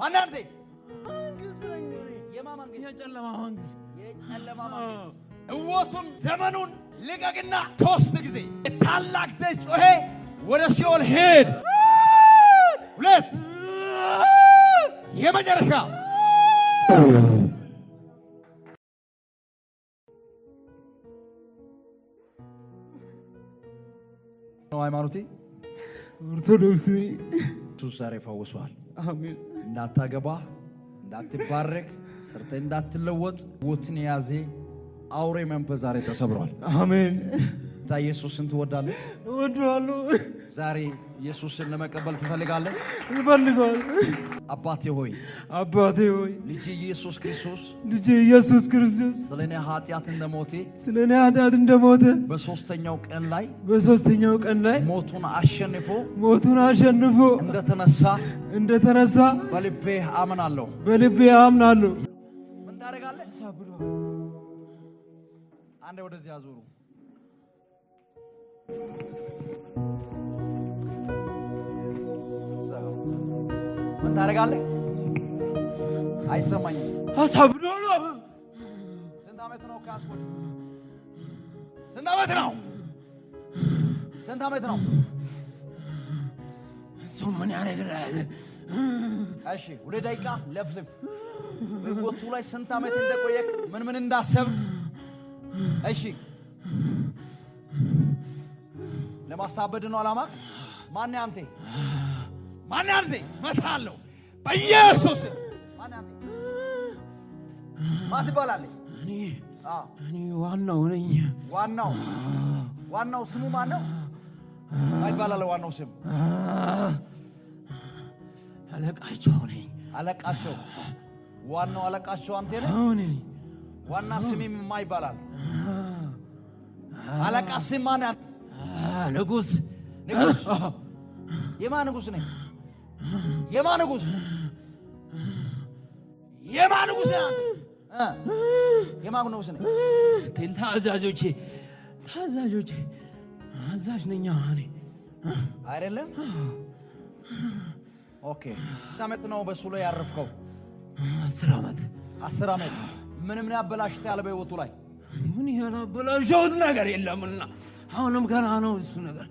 ማናንተ አንግስረኝ የማማንግስ የጨለማ መንግስት የጨለማ መንግስት እወቱን ዘመኑን ልቀቅና 3 ጊዜ ታላቅ ጮሄ ወደ ሲኦል ሄድ። 2 የመጨረሻ ነው ሃይማኖቴ ኦርቶዶክስ ኢየሱስ ዛሬ ፈውሷል። አሜን። እንዳታገባ እንዳትባረክ ሰርተ እንዳትለወጥ ወትን ያዜ አውሬ መንፈስ ዛሬ ተሰብሯል። አሜን። ታ ኢየሱስን ትወዳለህ? እወዳለሁ። ዛሬ ኢየሱስን ለመቀበል ትፈልጋለህ? እፈልጋለሁ። አባቴ ሆይ ልጅ ኢየሱስ ክርስቶስ ስለኔ ኃጢአት እንደሞተ በሶስተኛው ቀን ላይ ሞቱን አሸንፎ እንደተነሳ በልቤ አምናለሁ። ምን ታደርጋለህ? አንዴ ወደዚህ አዙሩ። ምን ታደርጋለህ? አይሰማኝም። አሳብዶሎ ስንት ዓመት ነው ካስቆድ? ስንት ዓመት ነው? እሱ ምን ያደርግልሃል? እሺ 2 ደቂቃ ለፍልፍ። በቦቱ ላይ ስንት ዓመት እንደቆየክ ምን እንዳሰብክ እሺ ለማሳበድ ነው አላማ። ማን አንተ መታለው በኢየሱስ ማን አንተ ማን ትባላለህ? እኔ ዋናው ነኝ። ዋናው ስሙ ማን ነው? አይባላል። ዋናው ስም አለቃቸው ነኝ። አለቃቸው ዋናው አለቃቸው አንተ ነህ? ነኝ። ዋና ስሜም ማይባላል። አለቃ ስም ማን? ንጉስ። የማን ንጉስ ነኝ? የማን ንጉስ ነህ አንተ? የማን ንጉስ ነኝ? ታዛዦቼ አዛዥ ነኝ እኔ። አይደለም? ኦኬ። ስንት ዓመት ነው በሱ ላይ ያረፍከው? 10 ዓመት። ምንም ያበላሽታ ያለ በህይወቱ ላይ ምን ያላበላሸውት ነገር የለምና አሁንም ገና ነው እሱ ነገር።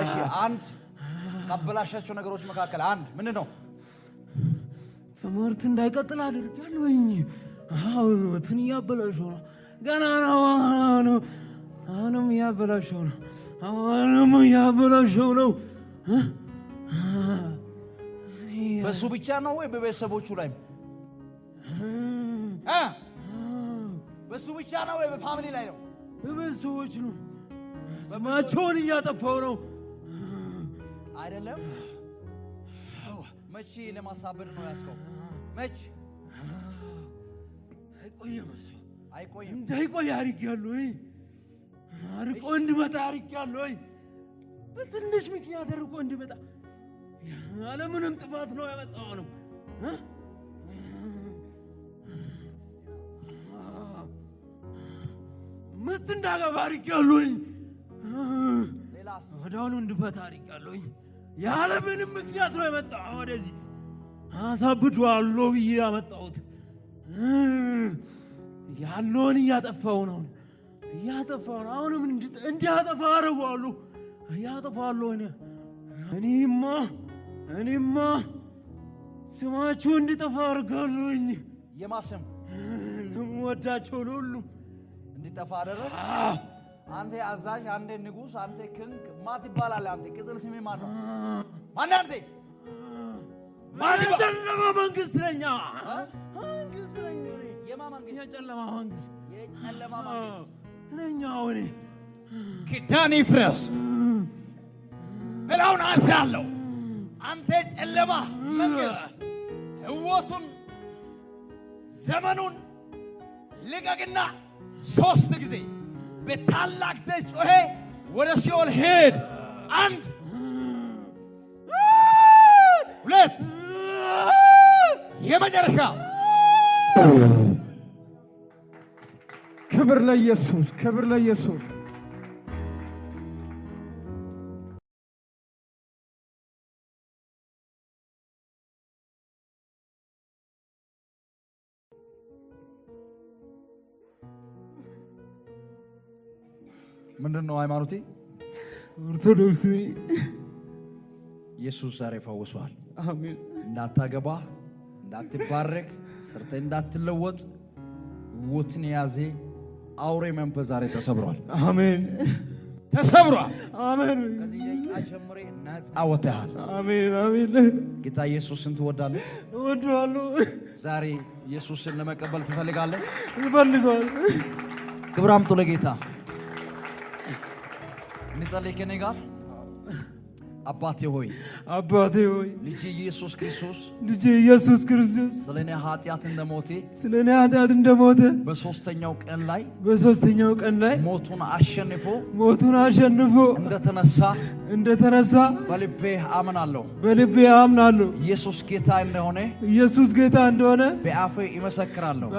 እሺ አንድ ካበላሻቸው ነገሮች መካከል አንድ ምንድን ነው? ትምህርት እንዳይቀጥል አድርጋለሁኝ። አሁን እያበላሸው ነው። ገና ነው። አሁንም እያበላሸው ነው። በሱ ብቻ ነው ወይ በቤተሰቦቹ ላይ? በሱ ብቻ ነው ወይ በፋሚሊ ላይ ነው? በቤተሰቦች ነው። ስማቸውን እያጠፋው ነው። አይደለም? መቼ ለማሳበድ ነው ያስከው? መቼ? አይቆይም። እንዳይቆይ አድርጌያለሁ። አርቆ እንዲመጣ አድርጌያለሁ። በትንሽ ምክንያት አርቆ እንዲመጣ ያለምንም ጥፋት ነው ያመጣው ነው። ምስት እንዳገባ አድርጌያለሁ። ሌላስ? ወዲያውኑ እንድፈታ አድርጌያለሁ። ያለምንም ምክንያት ነው የመጣው ወደዚህ። አሳብዷለሁ ብዬ ያመጣሁት ያለውን እያጠፋው ነው። አሁንም እንዲያጠፋ አደርገዋለሁ። እያጠፋለሁ። እኔማ ስማችሁ እንዲጠፋ አድርጋለሁኝ። የማስም ወዳቸው ሁሉም እንዲጠፋ አደረግ። አንተ አዛዥ፣ አንተ ንጉስ፣ አንተ ክንግ ማት ይባላል። አንተ ቅጽል ስሜ ማን ነው? ማን አንተ? የጨለማ መንግስት ነኝ። የማን መንግስት? የጨለማ መንግስት ነኝ። እኔ ኪዳን ይፍረስ ብላውን አዛለሁ። አንተ ጨለማ መንግስት ህይወቱን ዘመኑን ልቀቅና 3 ጊዜ በታላቅ ጮሄ ወደ ሲኦል ሄድ። 1 2 የመጨረሻ ክብር ለኢየሱስ። ምንድነው ሃይማኖቴ? ኦርቶዶክስ። ኢየሱስ ዛሬ ፈውሷል። አሜን። እንዳታገባ፣ እንዳትባረክ፣ ሰርተ እንዳትለወጥ ሕይወትን የያዘ አውሬ መንፈስ ዛሬ ተሰብሯል። አሜን። ተሰብሯል። አሜን። ከዚህ ደቂቃ ጀምሬ ነፃ ወጥተሃል። አሜን። አሜን። ጌታ ኢየሱስን ትወዳለህ? እወዳለሁ። ዛሬ ኢየሱስን ለመቀበል ትፈልጋለህ? እፈልጋለሁ። ክብር አምጡ ለጌታ። እንጸልይ ከኔ ጋር። አባቴ ሆይ ልጅ ኢየሱስ ክርስቶስ ስለኔ ኃጢአት እንደሞተ በሶስተኛው ቀን ላይ ሞቱን አሸንፎ እንደተነሳ በልቤ አምናለሁ። ኢየሱስ ጌታ እንደሆነ በአፌ እመሰክራለሁ።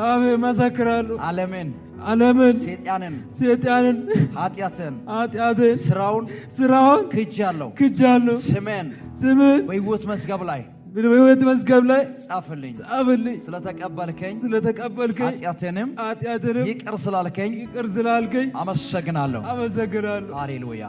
ዓለምን ሰይጣንን ኃጢአትን ስራውን ክጃለሁ። ስሜን በሕይወት መዝገብ ላይ ጻፍልኝ። ስለተቀበልከኝ ኃጢአቴንም ይቅር ስላልከኝ አመሰግናለሁ። ሃሌሉያ።